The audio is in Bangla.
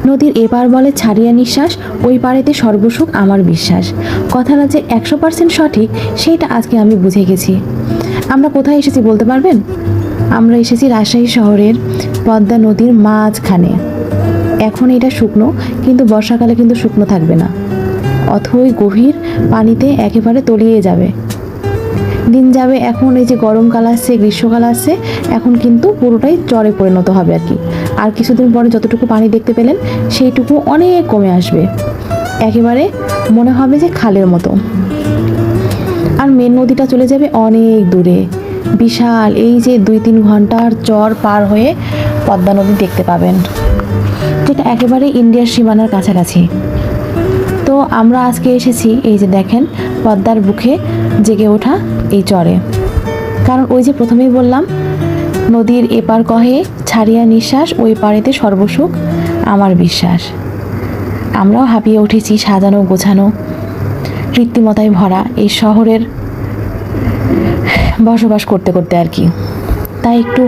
নদীর এপার বলে ছাড়িয়া নিঃশ্বাস, ওই পারেতে সর্বসুখ আমার বিশ্বাস। কথাটা যে 100% সঠিক সেইটা আজকে আমি বুঝে গেছি। আমরা কোথায় এসেছি বলতে পারবেন? আমরা এসেছি রাজশাহী শহরের পদ্মা নদীর মাঝখানে। এখন এটা শুকনো, কিন্তু বর্ষাকালে কিন্তু শুকনো থাকবে না, অথই গভীর পানিতে একেবারে তলিয়ে যাবে। দিন যাবে, এখন এই যে গরমকাল আসছে, গ্রীষ্মকাল আসছে, এখন কিন্তু পুরোটাই চরে পরিণত হবে আর কি। আর কিছুদিন পরে যতটুকু পানি দেখতে পেলেন সেইটুকু অনেক কমে আসবে, একেবারে মনে হবে যে খালের মতো। আর মেন নদীটা চলে যাবে অনেক দূরে, বিশাল। এই যে 2-3 ঘন্টার চর পার হয়ে পদ্মা নদী দেখতে পাবেন, যেটা একেবারে ইন্ডিয়ার সীমানার কাছাকাছি। তো আমরা আজকে এসেছি এই যে দেখেন পদ্মার বুকে জেগে ওঠা এই চরে। কারণ ওই যে প্রথমেই বললাম, নদীর এপার কহে ছাড়িয়া নিঃশ্বাস, ওই পারেতে সর্বসুখ আমার বিশ্বাস। আমরাও হাঁপিয়ে উঠেছি সাজানো গোছানো কৃত্রিমতায় ভরা এই শহরের বসবাস করতে করতে আর কি। তাই একটু